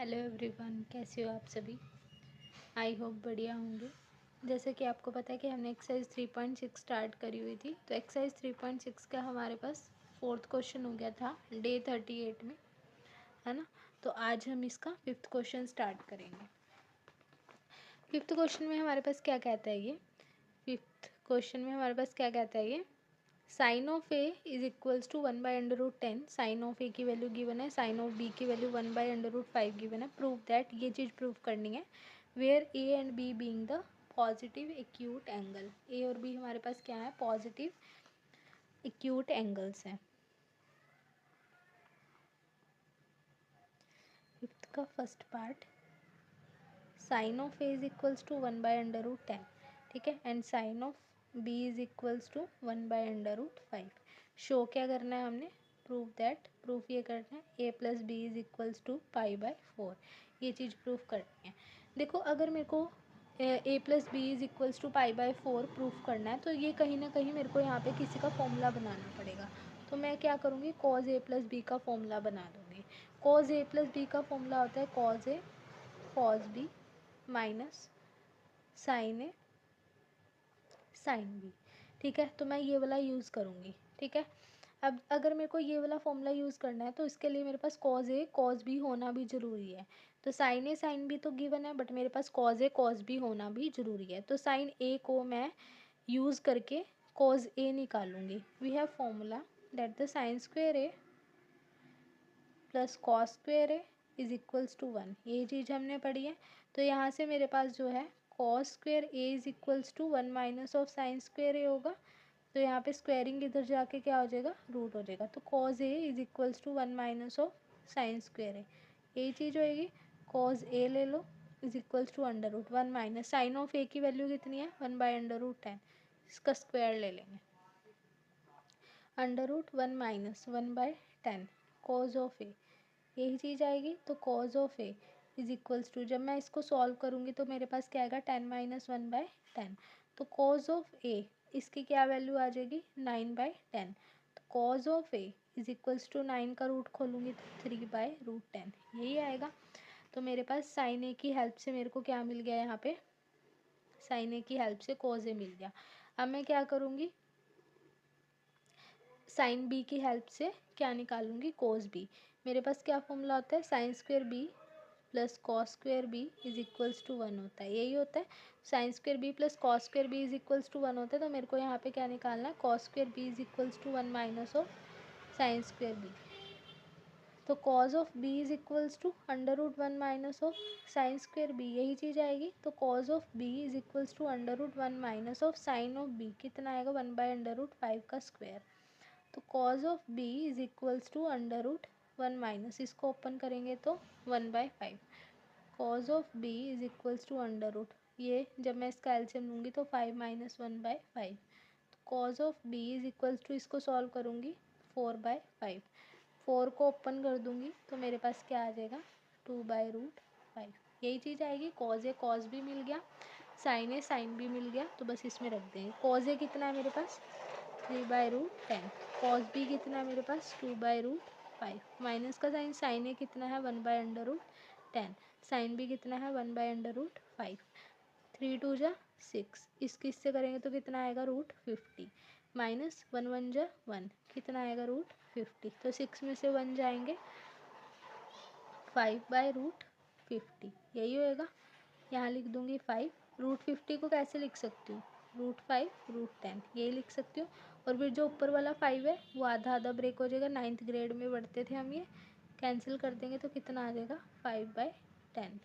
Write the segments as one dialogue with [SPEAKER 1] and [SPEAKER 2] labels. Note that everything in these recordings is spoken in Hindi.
[SPEAKER 1] हेलो एवरीवन, कैसे हो आप सभी। आई होप बढ़िया होंगे। जैसे कि आपको पता है कि हमने एक्सरसाइज 3.6 स्टार्ट करी हुई थी, तो एक्सरसाइज 3.6 का हमारे पास फोर्थ क्वेश्चन हो गया था डे 38 में, है ना। तो आज हम इसका फिफ्थ क्वेश्चन स्टार्ट करेंगे। फिफ्थ क्वेश्चन में हमारे पास क्या कहता है ये sine of A is equals to 1/√10। Sine of A की वैल्यू गिवन है, साइन ऑफ बी की वैल्यू 1/√5 गिवन है। प्रूव दैट, ये चीज़ प्रूव करनी है। Where A and B being the positive acute angle, A और बी हमारे पास क्या है, पॉजिटिव एक्यूट एंगल्स हैं। फिफ्थ का first part, sign of A is equals to 1/√10, ठीक है, and sine of B is equals to 1/√5। Show क्या करना है हमने, प्रूव दैट, प्रूफ ये करना है A plus B is equals to π/4। ये चीज़ प्रूफ करनी है। देखो, अगर मेरे को A plus B is equals to π/4 proof करना है, तो ये कहीं ना कहीं मेरे को यहाँ पे किसी का फॉर्मूला बनाना पड़ेगा। तो मैं क्या करूँगी, कॉज ए प्लस बी का फॉर्मूला बना दूँगी। कॉज ए प्लस बी का फॉर्मूला होता है cause A cause B minus sign A sine B, ठीक है। तो मैं ये वाला यूज़ करूँगी, ठीक है। अब अगर मेरे को ये वाला फॉर्मूला यूज़ करना है, तो इसके लिए मेरे पास कॉज ए कॉज बी होना भी ज़रूरी है। तो साइन ए साइन बी तो गिवन है, बट मेरे पास कॉज ए कॉज बी होना भी ज़रूरी है। तो साइन ए को मैं यूज़ करके कॉज ए निकालूंगी। We have formula that the sine square A plus cos square A is equals to 1। ये चीज़ हमने पढ़ी है। तो यहाँ से मेरे पास जो है cos square A is equals to 1 minus of sine square A होगा। तो यहाँ पे स्क्वेयरिंग इधर जाके क्या हो जाएगा, रूट हो जाएगा। तो cos A is equals to 1 minus of sine square A, यही चीज़ होएगी। कॉज ए ले लो is equals to √1 minus sine of A की वैल्यू कितनी है, 1/√10, इसका स्क्वायर ले लेंगे। √1 माइनस 1/10 कॉज ऑफ ए, यही चीज़ आएगी। तो cos of A is equals to, जब मैं इसको सॉल्व करूँगी तो मेरे पास क्या आएगा, 10 - 1/10। तो कॉज ऑफ ए, इसकी क्या वैल्यू आ जाएगी, 9/10। तो cos of A is equals to 9 का रूट खोलूँगी तो 3/√10, यही आएगा। तो मेरे पास साइन ए की हेल्प से मेरे को क्या मिल गया, यहाँ पे साइन ए की हेल्प से कॉज ए मिल गया। अब मैं क्या करूँगी, साइन बी की हेल्प से क्या निकालूंगी, कोस बी। मेरे पास क्या फॉर्मूला होता है, sine square B plus cos square B is equals to 1 होता है, यही होता है। Sine square B plus cos square B is equals to 1 होता है। तो मेरे को यहाँ पे क्या निकालना है, cos square B is equals to 1 minus of sine square B. तो cos of B is equals to √1 minus of sine square B, यही चीज़ आएगी। तो cos of B is equals to √1 minus of sine of B, कितना आएगा, 1/√5 का स्क्वायर। तो cos of B is equals to √1 minus, इसको ओपन करेंगे तो 1/5। Cos of B is equals to √ ये जब मैं इसका एलसीएम लूँगी तो 5 - 1/5। तो cos of B is equals to, इसको सॉल्व करूँगी 4/5। 4 को ओपन कर दूँगी तो मेरे पास क्या आ जाएगा, 2/√5, यही चीज़ आएगी। कॉज ए कॉज बी मिल गया, साइन ए साइन बी मिल गया, तो बस इसमें रख देंगे। कॉज ए कितना है मेरे पास, 3/√10। कॉस बी कितना है मेरे पास, 2/√5। माइनस का साइन, साइन ए कितना है, 1/√10। साइन बी कितना है, 1/√5। 3 2 जा 6, इसकी इससे करेंगे तो कितना आएगा, √50 माइनस 1 1 जा 1, कितना आएगा, √50। तो 6 में से 1 जाएंगे, 5/√50, यही होएगा। यहाँ लिख दूँगी 5। √50 को कैसे लिख सकती हूँ, √5 √10, यही लिख सकती हूँ। और फिर जो ऊपर वाला 5 है वो आधा आधा ब्रेक हो जाएगा, 9th ग्रेड में पढ़ते थे हम, ये कैंसिल कर देंगे तो कितना आ जाएगा, 5/10।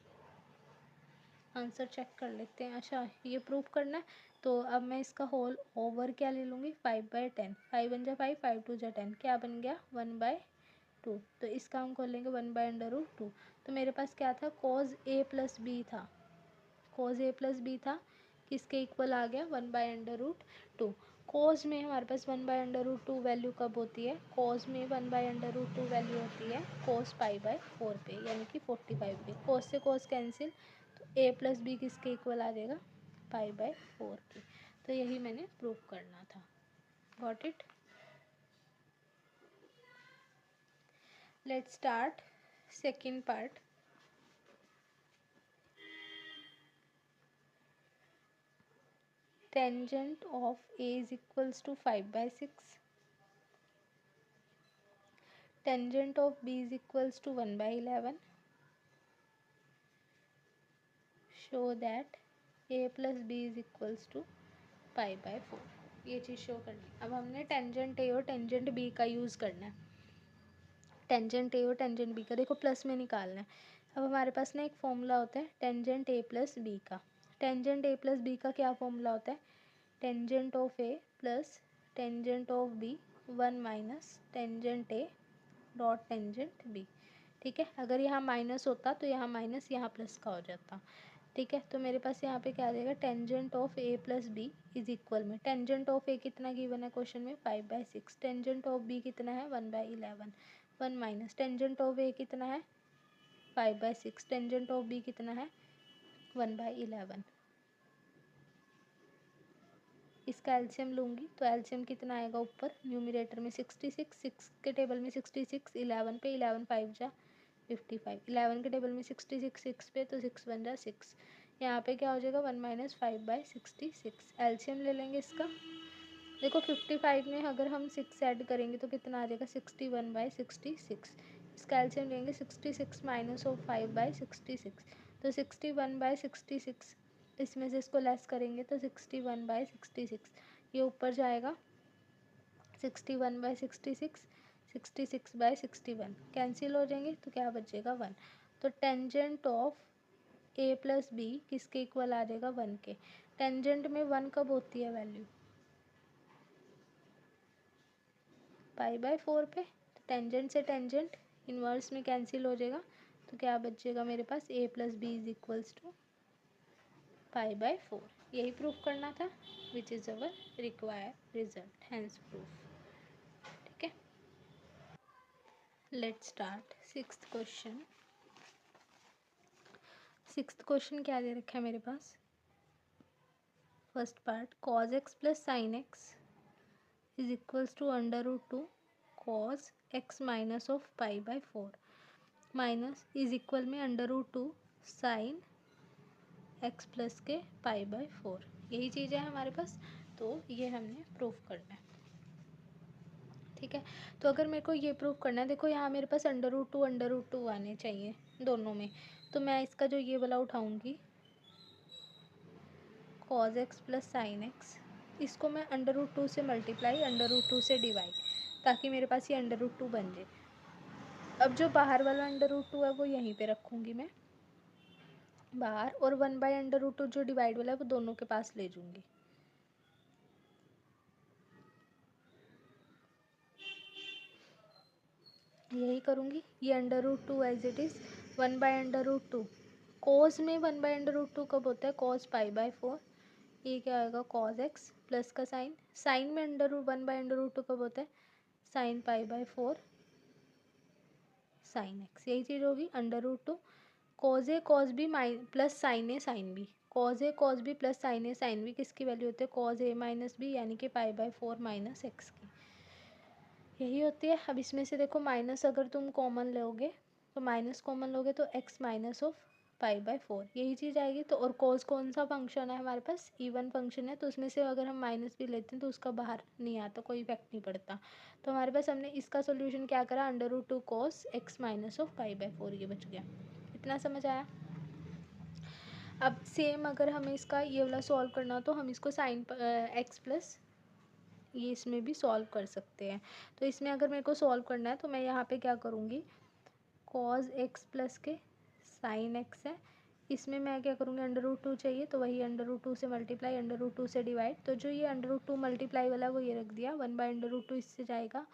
[SPEAKER 1] आंसर चेक कर लेते हैं। अच्छा, ये प्रूफ करना है, तो अब मैं इसका होल ओवर क्या ले लूँगी, 5/10। 5 1 जा 5, 5 2 जा 10, क्या बन गया, 1/2। तो इसका हम खोलेंगे 1/√2। तो मेरे पास क्या था, कॉज ए प्लस बी था, कॉज ए प्लस बी था, किसके इक्वल आ गया, 1/√2। कॉज में हमारे पास 1/√2 वैल्यू कब होती है, कॉज में 1/√2 वैल्यू होती है कॉस π/4 पे, यानी कि 45 पे। कॉस से कॉस कैंसिल, तो ए प्लस बी किसके इक्वल आ जाएगा, π/4 के। तो यही मैंने प्रूव करना था। Got it. Let's start second part. Tangent of A is equals to 5/6, tangent of B is equals to 1/11, show that A plus B is equals to 5/4। ये चीज़ शो करनी है। अब हमने टेंजेंट ए और टेंजेंट बी का यूज़ करना है। टेंजेंट ए और टेंजेंट बी का देखो प्लस में निकालना है। अब हमारे पास ना एक फॉर्मूला होता है टेंजेंट ए प्लस बी का। टेंजेंट ए प्लस बी का क्या फॉर्मूला होता है? Tangent of A plus tangent of B 1 minus tangent A dot tangent B. ठीक है, अगर यहाँ माइनस होता तो यहाँ माइनस यहाँ प्लस का हो जाता। ठीक है, तो मेरे पास यहाँ पे क्या आ जाएगा? Tangent of A plus B is equal में टेंजेंट ऑफ ए कितना गिवन है क्वेश्चन में? 5/6। टेंजेंट ऑफ बी कितना है? 1/11। 1 माइनस टेंजेंट ऑफ ए कितना है? 5/6। टेंजेंट ऑफ बी कितना है? 1/11। इसका एलसीएम लूँगी तो एलसीएम कितना आएगा? ऊपर न्यूमरेटर में 66, 6 के टेबल में 66, 11 पे 11 5 जा 55, 11 के टेबल में 66, 6 पे तो 6 बन जा 6। यहाँ पे क्या हो जाएगा? 1 माइनस 5/66। एलसीएम ले लेंगे इसका। देखो 55 में अगर हम 6 ऐड करेंगे तो कितना आ जाएगा? 61/66। इसका एलसीएम लेंगे 66 माइनस ऑफ 5/66 तो 61/66। इसमें से इसको लेस करेंगे तो 61/66। ये ऊपर जाएगा 61/66, 66/61 कैंसिल हो जाएंगे तो क्या बचेगा? 1। तो tangent of A plus B किसके इक्वल आ जाएगा? 1 के। टेंजेंट में 1 कब होती है वैल्यू? 5/4 पे। तो टेंजेंट से टेंजेंट इनवर्स में कैंसिल हो जाएगा तो क्या बचेगा मेरे पास? A plus B is equals to 5/4। यही प्रूफ करना था, which is our required result, hence proof. ठीक है, let's start sixth question. Sixth question क्या दे रखा है मेरे पास? First part, cos x plus sine x is equals to √2 cos x minus of 5/4 minus is equal में √2 साइन x प्लस के 5/4। यही चीज़ है हमारे पास, तो ये हमने प्रूफ करना है। ठीक है, तो अगर मेरे को ये प्रूफ करना है, देखो यहाँ मेरे पास √2 आने चाहिए दोनों में, तो मैं इसका जो ये वाला उठाऊंगी cos x plus sine x, इसको मैं √2 से मल्टीप्लाई √2 से डिवाइड, ताकि मेरे पास ये √2 बन जाए। अब जो बाहर वाला √2 है वो यहीं पे रखूँगी मैं बाहर, और 1/√2 जो डिवाइड वाला है वो दोनों के पास ले जाऊँगी। यही करूँगी। ये √2 एज इट इज़ 1/√2। कोस में 1/√2 कब होता है? cos 5/4। ये क्या आएगा? cos x प्लस का साइन, साइन में 1/√2 कब होता है? Sine 5/4 sine x। यही चीज़ होगी √2 cos a cos b plus sine A sine B. cos a cos b plus sine A sine B किसकी वैल्यू होती है? cos a माइनस बी, यानी कि 5/4 माइनस एक्स की। यही होती है। अब इसमें से देखो माइनस अगर तुम कॉमन लोगे तो माइनस कॉमन लोगे तो x माइनस ऑफ 5/4 यही चीज़ आएगी। तो और cos कौन सा फंक्शन है हमारे पास? इवन फंक्शन है, तो उसमें से अगर हम माइनस भी लेते हैं तो उसका बाहर नहीं आता, कोई इफेक्ट नहीं पड़ता। तो हमारे पास हमने इसका सोल्यूशन क्या करा? √2 cos x माइनस ऑफ 5/4 ये बच गया। इतना समझ आया? अब सेम अगर हमें इसका ये वाला सॉल्व करना हो तो हम इसको साइन x प्लस ये इसमें भी सॉल्व कर सकते हैं। तो इसमें अगर मेरे को सॉल्व करना है तो मैं यहाँ पे क्या करूँगी? cos x प्लस के साइन x है, इसमें मैं क्या करूँगी? √2 चाहिए तो वही √2 से मल्टीप्लाई √2 से डिवाइड, तो जो ये √2 मल्टीप्लाई वाला वो ये रख दिया, 1/√2 इससे जाएगा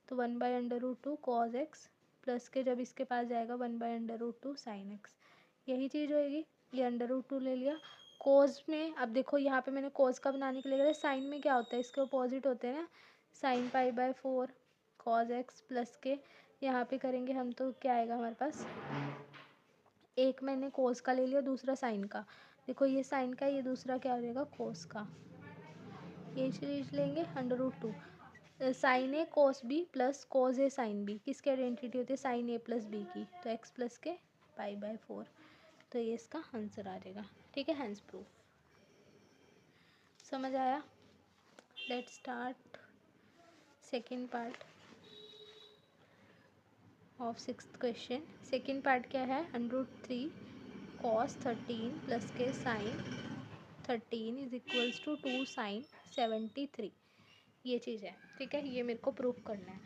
[SPEAKER 1] तो 1/√2 cos x प्लस के जब इसके पास जाएगा 1/√2 साइन x। यही चीज़ होएगी। ये √2 ले लिया। कोस में अब देखो यहाँ पे मैंने कोस का बनाने के लिए साइन में क्या होता है? इसके अपोजिट होते हैं ना, साइन 5/4 cos x प्लस के यहाँ पे करेंगे हम तो क्या आएगा हमारे पास? एक मैंने कोस का ले लिया, दूसरा साइन का। देखो ये साइन का, ये दूसरा क्या हो जाएगा? कोस का। ये चीज़ लेंगे √2 साइन ए कोस बी प्लस कोस ए साइन बी किसकी आइडेंटिटी होती है? साइन ए प्लस बी की। तो x प्लस के 5/4, तो ये इसका आंसर आ जाएगा। ठीक है, हैंस प्रूफ। समझ आया? Let's start second part of sixth question. Second part क्या है? √3 cos 13 प्लस के sine 13 is equals to 2 sine 73। ये चीज़ है, ठीक है। ये मेरे को प्रूफ करना है,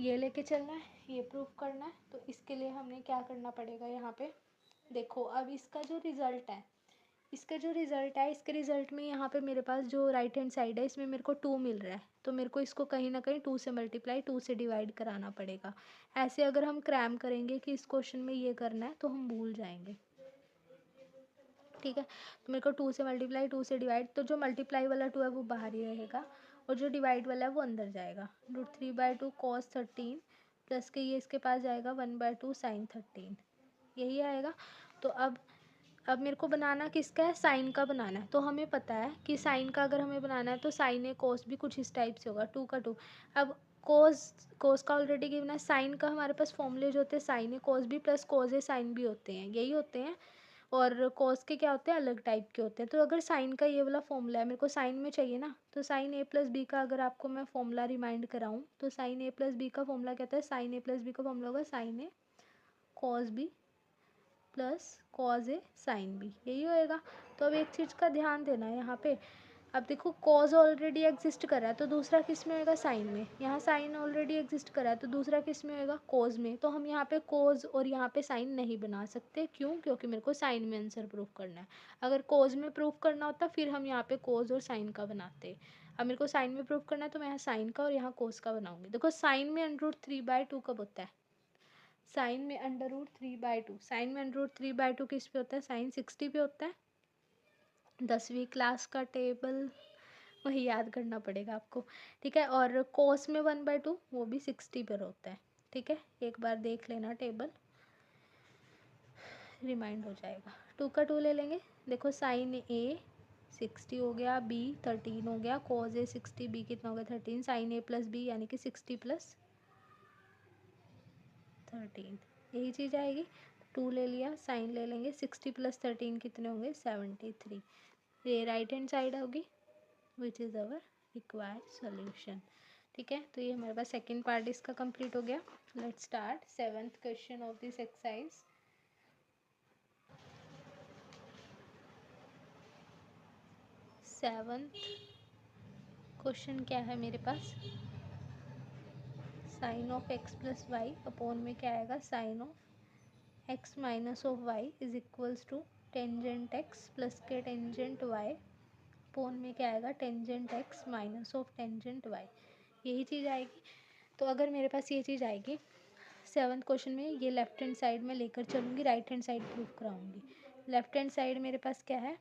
[SPEAKER 1] ये लेके चलना है, ये प्रूफ करना है। तो इसके लिए हमने क्या करना पड़ेगा? यहाँ पे देखो, अब इसका जो रिज़ल्ट है, इसके रिज़ल्ट में यहाँ पे मेरे पास जो राइट हैंड साइड है इसमें मेरे को 2 मिल रहा है, तो मेरे को इसको कहीं ना कहीं 2 से मल्टीप्लाई 2 से डिवाइड कराना पड़ेगा। ऐसे अगर हम क्रैम करेंगे कि इस क्वेश्चन में ये करना है तो हम भूल जाएंगे, ठीक है। तो मेरे को 2 से मल्टीप्लाई 2 से डिवाइड, तो जो मल्टीप्लाई वाला 2 है वो बाहर ही रहेगा और जो डिवाइड वाला है वो अंदर जाएगा। √3/2 cos 13 प्लस के ये इसके पास जाएगा 1/2 sin 13, यही आएगा। तो अब मेरे को बनाना किसका है? साइन का बनाना है। तो हमें पता है कि साइन का अगर हमें बनाना है तो साइन ए कोस भी कुछ इस टाइप से होगा, 2 का 2। अब कोस का ऑलरेडी गिवन है। साइन का हमारे पास फॉर्मूले जो होते हैं साइन ए कोस भी प्लस कोस ए साइन भी होते हैं, यही होते हैं। और कोस के क्या होते हैं? अलग टाइप के होते हैं। तो अगर साइन का ये वाला फॉर्मूला है, मेरे को साइन में चाहिए ना, तो साइन ए प्लस बी का अगर आपको मैं फॉर्मूला रिमाइंड कराऊँ तो साइन ए प्लस बी का फॉर्मूला क्या होता है? साइन ए प्लस बी का फॉर्मूला होगा sign A cos B plus cos A sine B, यही होएगा। तो अब एक चीज़ का ध्यान देना है यहाँ पे। अब देखो, कॉज ऑलरेडी एग्जिस्ट कर रहा है तो दूसरा किस में होएगा? साइन में। यहाँ साइन ऑलरेडी एग्जिस्ट कर रहा है तो दूसरा किस में होएगा? कॉज में। तो हम यहाँ पे कॉज और यहाँ पे साइन नहीं बना सकते, क्यों? क्योंकि मेरे को साइन में आंसर प्रूफ करना है। अगर कॉज में प्रूफ करना होता फिर हम यहाँ पे कॉज और साइन का बनाते। अब मेरे को साइन में प्रूफ करना है तो मैं यहाँ साइन का और यहाँ कॉज का बनाऊंगी। देखो, साइन में √3/2 कब होता है? साइन में √3/2, साइन में √3/2 किस पे होता है? साइन 60 पे होता है। 10वीं क्लास का टेबल वही याद करना पड़ेगा आपको, ठीक है। और कोस में 1/2 वो भी 60 पर होता है, ठीक है। एक बार देख लेना टेबल, रिमाइंड हो जाएगा। 2 का 2 ले लेंगे। देखो, साइन ए 60 हो गया, बी 13 हो गया, कोस ए 60, बी कितना हो गया? 13। साइन ए प्लस बी यानी कि 60 प्लस 13, यही चीज़ आएगी। 2 ले लिया, साइन ले लेंगे। 60 प्लस 13 कितने होंगे? 73। ये राइट हैंड साइड होगी, which is our required solution, ठीक है। तो ये हमारे पास सेकेंड पार्ट इसका कंप्लीट हो गया। Let's start 7th question of this exercise. Seventh question क्या है मेरे पास? Sine of x plus y upon में क्या आएगा? Sine of x minus of y is equals to tangent x plus के टेंजेंट y अपॉन में क्या आएगा? Tangent x minus of tangent y, यही चीज़ आएगी। तो अगर मेरे पास ये चीज़ आएगी 7th क्वेश्चन में, ये लेफ्ट हैंड साइड में लेकर चलूँगी, राइट हैंड साइड प्रूफ कराऊंगी। लेफ्ट हैंड साइड मेरे पास क्या है?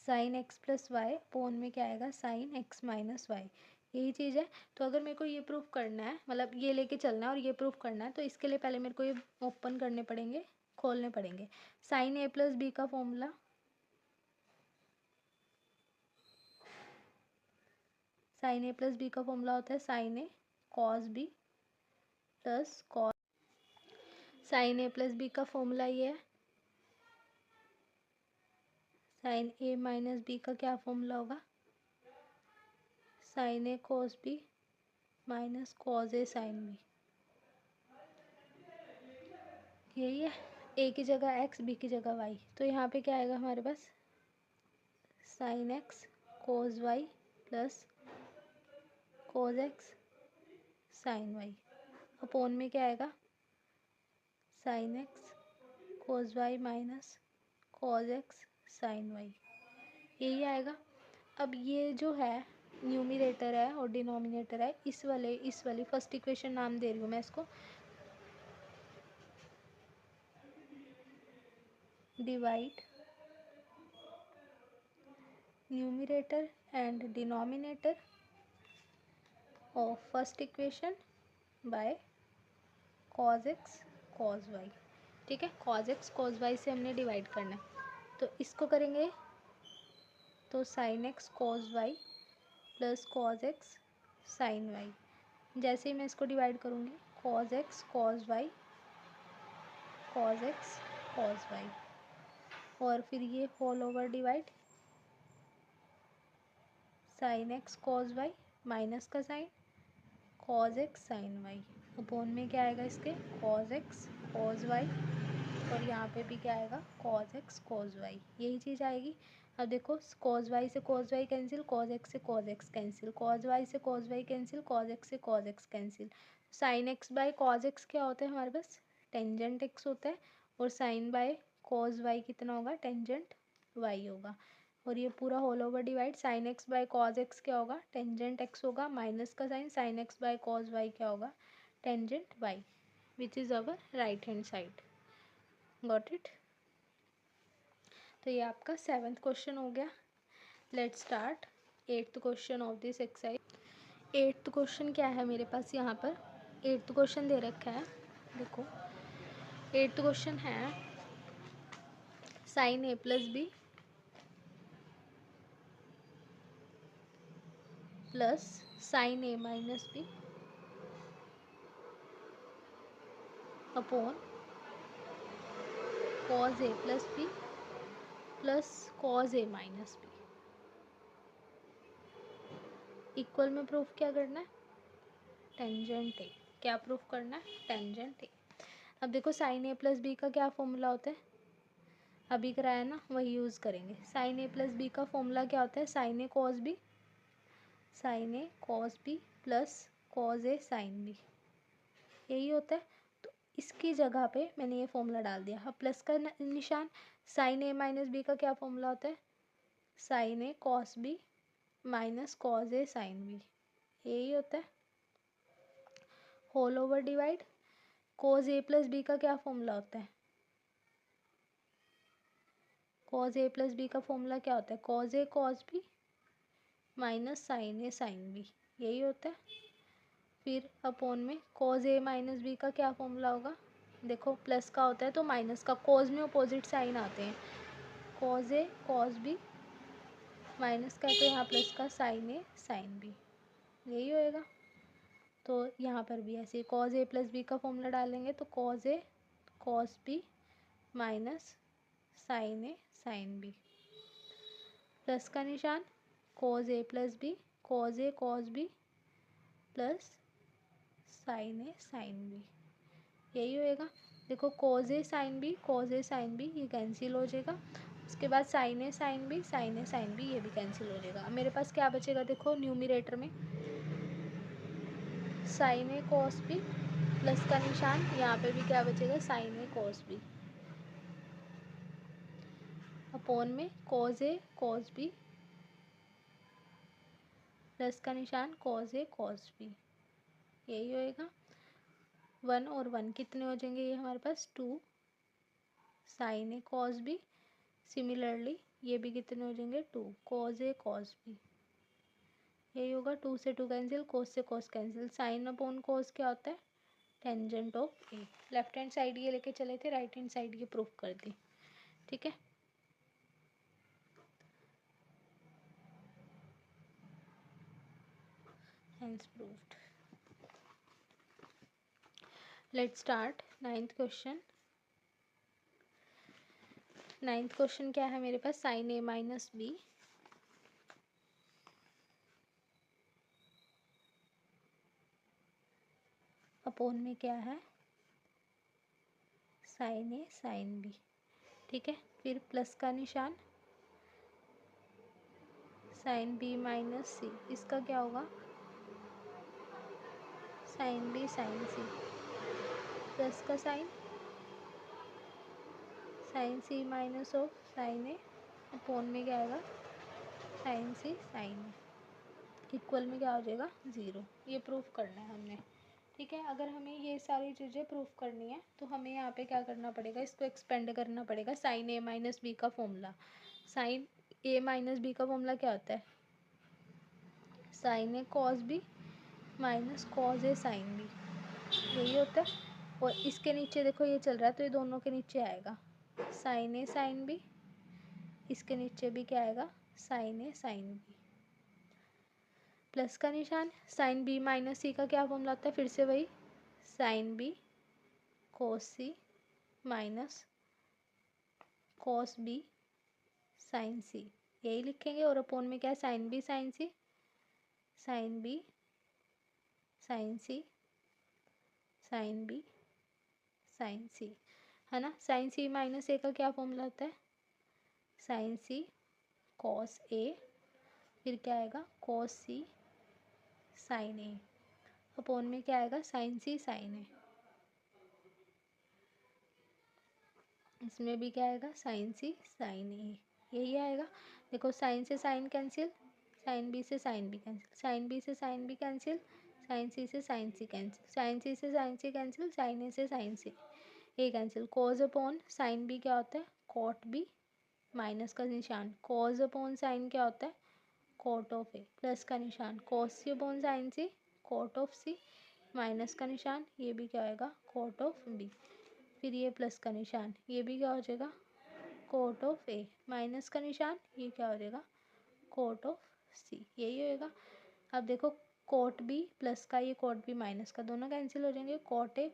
[SPEAKER 1] Sine x plus y upon में क्या आएगा? साइन एक्स माइनस वाई, यही चीज़ है। तो अगर मेरे को ये प्रूफ करना है, मतलब ये लेके चलना है और ये प्रूफ करना है, तो इसके लिए पहले मेरे को ये ओपन करने पड़ेंगे, खोलने पड़ेंगे। साइन ए प्लस बी का formula, sine A plus B का फॉर्मूला होता है sine A cos B plus cos. Sine A plus B का फॉर्मूला ये है। साइन ए माइनस बी का क्या फॉर्मूला होगा? Sign A cos B minus cos A sine B, यही है। ए की जगह एक्स, बी की जगह वाई, तो यहाँ पे क्या आएगा हमारे पास? Sine x cos y plus cos x sine y upon में क्या आएगा? Sine x cos y minus cos x sine y, यही आएगा। अब ये जो है न्यूमरेटर है और डिनोमिनेटर है, इस वाली फर्स्ट इक्वेशन नाम दे रही हूँ मैं इसको, divide numerator and denominator of first equation by cos x cos Y, ठीक है। कॉज एक्स कॉज वाई से हमने डिवाइड करना है, तो इसको करेंगे तो sine x cos y plus cos x sine y. जैसे ही मैं इसको डिवाइड करूँगी, cos x cos y cos x cos y, और फिर ये whole over divide, sine x cos y, minus का sine cos x sine y, upon में क्या आएगा इसके कॉज एक्स कॉज वाई, और यहाँ पे भी क्या आएगा कॉज एक्स कॉज वाई, यही चीज़ आएगी। अब देखो कॉज वाई से cos y cancel, cos x से cos x cancel, cos y से cos y cancel, cos x से cos x cancel. Sine x by cos x क्या होता है हमारे पास, टेंजेंट एक्स होता है, और साइन बाय कॉज वाई कितना होगा, टेंजेंट वाई होगा। और ये पूरा whole over divide, sine x by cos x क्या होगा, टेंजेंट एक्स होगा, माइनस का sine sine x by cos Y क्या होगा, tangent Y, which is our right hand side. Got it. तो ये आपका 7th क्वेश्चन हो गया। Let's start 8th question of this exercise. 8th question क्या है मेरे पास यहाँ पर, 8th क्वेश्चन दे रखा है, देखो 8th क्वेश्चन है sine A plus B plus sine A minus B upon cos A plus B plus cos A minus B, equal में प्रूफ क्या करना है, टेंजेंट ए। क्या प्रूफ करना है, टेंजेंट ए। अब देखो साइन ए प्लस बी का क्या फॉर्मूला होता है, अभी कराया ना वही यूज़ करेंगे। साइन ए प्लस बी का फॉर्मूला क्या होता है, sine A cos B, sign A cos B plus cos A sine B, यही होता है। तो इसकी जगह पे मैंने ये फॉर्मूला डाल दिया। अब प्लस का निशान, साइन ए माइनस बी का क्या फॉर्मूला होता है, sine A cos B minus cos A sine B, यही होता है। होल ओवर डिवाइड, कॉज ए प्लस बी का क्या फॉर्मूला होता है, कॉज ए प्लस बी का फॉर्मूला क्या होता है, cause A cause B minus sign A sine B, यही होता है। फिर अपॉन में कॉज ए माइनस बी का क्या फॉर्मूला होगा, देखो प्लस का होता है तो माइनस का, कॉज में अपोजिट साइन आते हैं, कॉज ए कॉज बी माइनस का है तो यहाँ प्लस का साइन ए साइन बी, यही होएगा। तो यहाँ पर भी ऐसे कॉज ए प्लस बी का फॉर्मूला डालेंगे तो cos A cos B minus sign A sine B, plus का निशान cause A plus be cause A cos B plus sine A sine B, यही होएगा। देखो कॉज ए साइन बी ये कैंसिल हो जाएगा, उसके बाद साइन ए साइन बी ये भी कैंसिल हो जाएगा। अब मेरे पास क्या बचेगा, देखो न्यूमिरेटर में sign A cos B plus का निशान, यहाँ पे भी क्या बचेगा sign A cos B upon में कॉज ए कॉस बी प्लस का निशान कॉज ए कॉस बी, यही होएगा। 1 और 1 कितने हो जाएंगे, ये हमारे पास 2 sign A cos B, similarly ये भी कितने हो जाएंगे 2 कॉज ए कॉस बी, यही होगा। 2 से 2 कैंसिल, कॉस से cos cancel, sine upon cos क्या होता है, tangent of A. Left hand side ये लेके चले थे, राइट हैंड साइड ये प्रूफ कर दी, ठीक है। Hence proved. Let's start 9th question. 9th question क्या है मेरे पास, साइन ए माइनस बी अपॉन में क्या है साइन ए साइन बी, ठीक है। फिर प्लस का निशान साइन बी माइनस सी, इसका क्या होगा sine B sine C, plus का sine sine C minus of sine A upon में क्या आएगा sine C sine A, equal में क्या हो जाएगा 0। ये प्रूफ करना है हमने, ठीक है। अगर हमें ये सारी चीज़ें प्रूफ करनी है तो हमें यहाँ पे क्या करना पड़ेगा, इसको एक्सपेंड करना पड़ेगा। साइन ए माइनस बी का फॉर्मूला, साइन ए माइनस बी का फॉर्मूला क्या होता है, sine A cos B minus cos A sine B, यही होता है। और इसके नीचे देखो ये चल रहा है तो ये दोनों के नीचे आएगा साइन ए साइन बी, इसके नीचे भी क्या आएगा sign A sine B, plus का निशान साइन बी माइनस सी का क्या फॉर्मूला होता है, फिर से वही साइन बी कोस सी माइनस कॉस बी साइन सी, यही लिखेंगे। और अपॉन में क्या है sign B sine C sign B sine C sign B sine सी, है ना। साइन सी माइनस ए का क्या फॉर्मूला होता है, साइन सी कॉस ए, फिर क्या आएगा cos C sine A, upon में क्या आएगा साइन सी साइन ए, इसमें भी क्या आएगा साइन सी साइन ए, यही आएगा। देखो साइन से साइन कैंसिल, साइन बी से sine B cancel, sine B से sine B cancel, sine C से sine C cancel, sine C से sine C cancel, sine A से sine C A cancel. Cos upon sine B क्या होता है कॉट बी, माइनस का निशान, कॉज अपॉन साइन क्या होता है कॉट ऑफ ए, प्लस का निशान, cos C upon sine C cot of C, minus का निशान, ये भी क्या होएगा कॉट ऑफ बी, फिर ये प्लस का निशान, ये भी क्या हो जाएगा कोट ऑफ ए, माइनस का निशान, ये क्या हो जाएगा कोट ऑफ सी, यही होएगा। अब देखो कोट बी प्लस का, ये कोट बी माइनस का, दोनों कैंसिल हो जाएंगे, कोट ए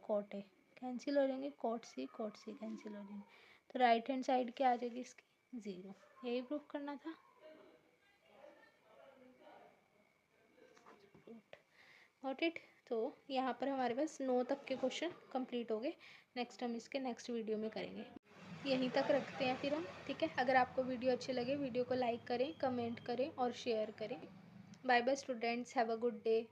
[SPEAKER 1] कैंसिल हो जाएंगे, कोट सी कैंसिल हो जाएंगे, तो राइट हैंड साइड क्या आ जाएगी इसकी 0, यही प्रूफ करना था। Got it. तो यहाँ पर हमारे पास 9 तक के क्वेश्चन कंप्लीट हो गए, नेक्स्ट हम इसके नेक्स्ट वीडियो में करेंगे। यहीं तक रखते हैं फिर हम, ठीक है। अगर आपको वीडियो अच्छी लगे वीडियो को लाइक करें, कमेंट करें और शेयर करें। Bye bye students, have a good day.